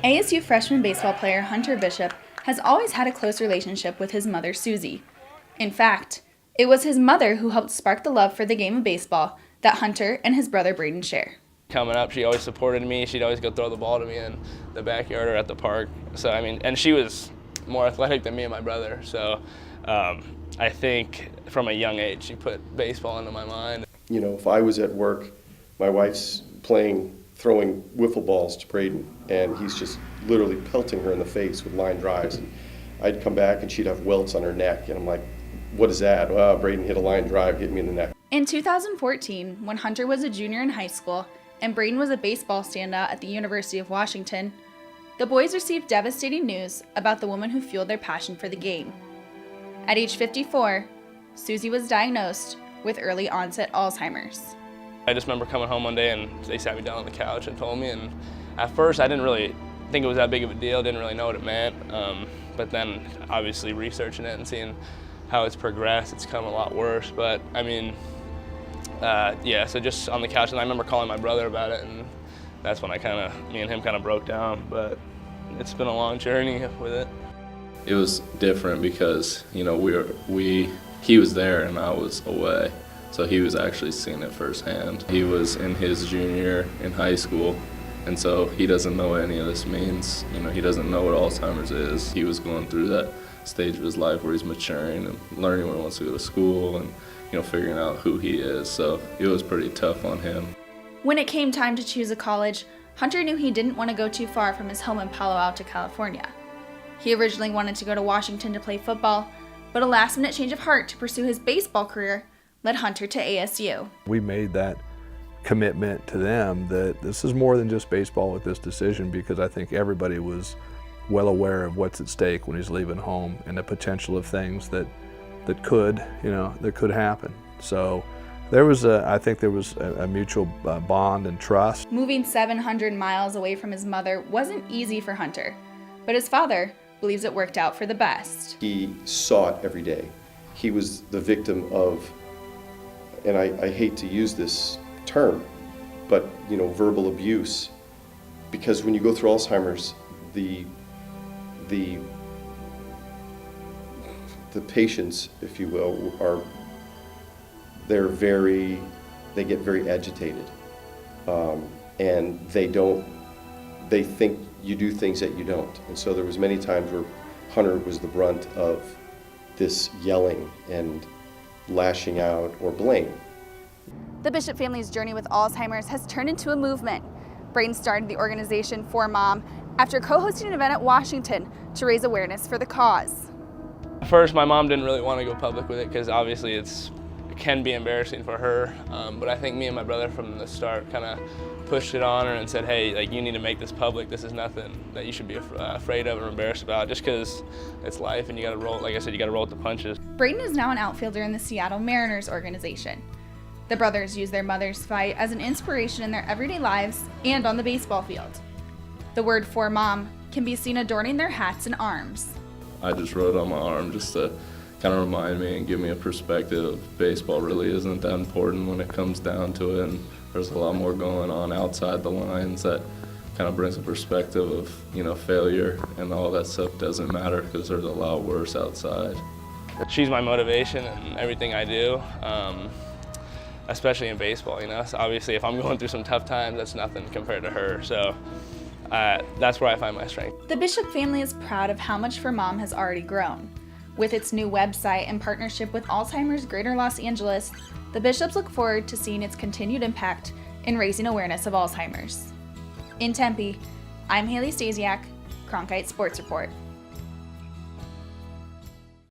ASU freshman baseball player Hunter Bishop has always had a close relationship with his mother, Suzy. In fact, it was his mother who helped spark the love for the game of baseball that Hunter and his brother Braden share. Coming up, she always supported me. She'd always go throw the ball to me in the backyard or at the park. So, and she was more athletic than me and my brother. So, I think from a young age, she put baseball into my mind. You know, if I was at work, my wife's throwing wiffle balls to Braden, and he's just literally pelting her in the face with line drives. And I'd come back and she'd have welts on her neck, and I'm like, what is that? Well, Braden hit a line drive, hit me in the neck. In 2014, when Hunter was a junior in high school and Braden was a baseball standout at the University of Washington, the boys received devastating news about the woman who fueled their passion for the game. At age 54, Suzy was diagnosed with early onset Alzheimer's. I just remember coming home one day and they sat me down on the couch and told me, and at first I didn't really think it was that big of a deal, didn't really know what it meant, but then obviously researching it and seeing how it's progressed, it's come a lot worse. But yeah, so just on the couch, and I remember calling my brother about it, and that's when me and him kind of broke down, but it's been a long journey with it. It was different because, you know, he was there and I was away, so he was actually seeing it firsthand. He was in his junior year in high school, and so he doesn't know what any of this means. You know, he doesn't know what Alzheimer's is. He was going through that stage of his life where he's maturing and learning where he wants to go to school and, you know, figuring out who he is. So it was pretty tough on him. When it came time to choose a college, Hunter knew he didn't want to go too far from his home in Palo Alto, California. He originally wanted to go to Washington to play football, but a last-minute change of heart to pursue his baseball career led Hunter to ASU. We made that commitment to them that this is more than just baseball with this decision, because I think everybody was well aware of what's at stake when he's leaving home and the potential of things that could happen. So I think there was a mutual bond and trust. Moving 700 miles away from his mother wasn't easy for Hunter, but his father believes it worked out for the best. He saw it every day. He was the victim of, and I hate to use this term, but, you know, verbal abuse. Because when you go through Alzheimer's, the patients, if you will, they get very agitated, and they think you do things that you don't. And so there was many times where Hunter was the brunt of this yelling and lashing out or blame. The Bishop family's journey with Alzheimer's has turned into a movement. Braden started the organization For Mom after co-hosting an event at Washington to raise awareness for the cause. At first, my mom didn't really want to go public with it because obviously it can be embarrassing for her, but I think me and my brother from the start kind of pushed it on her and said, hey, like, you need to make this public. This is nothing that you should be afraid of or embarrassed about, just because it's life and you got to roll, like I said, you got to roll with the punches. Braden is now an outfielder in the Seattle Mariners organization. The brothers use their mother's fight as an inspiration in their everyday lives and on the baseball field. The word For Mom can be seen adorning their hats and arms. I just wrote on my arm just to kind of remind me and give me a perspective of baseball really isn't that important when it comes down to it, and there's a lot more going on outside the lines that kind of brings a perspective of, you know, failure and all that stuff doesn't matter because there's a lot worse outside. She's my motivation in everything I do, especially in baseball, you know. So obviously if I'm going through some tough times, that's nothing compared to her. So that's where I find my strength. The Bishop family is proud of how much For Mom has already grown. With its new website and partnership with Alzheimer's Greater Los Angeles, the Bishops look forward to seeing its continued impact in raising awareness of Alzheimer's. In Tempe, I'm Stesiak, Cronkite Sports Report.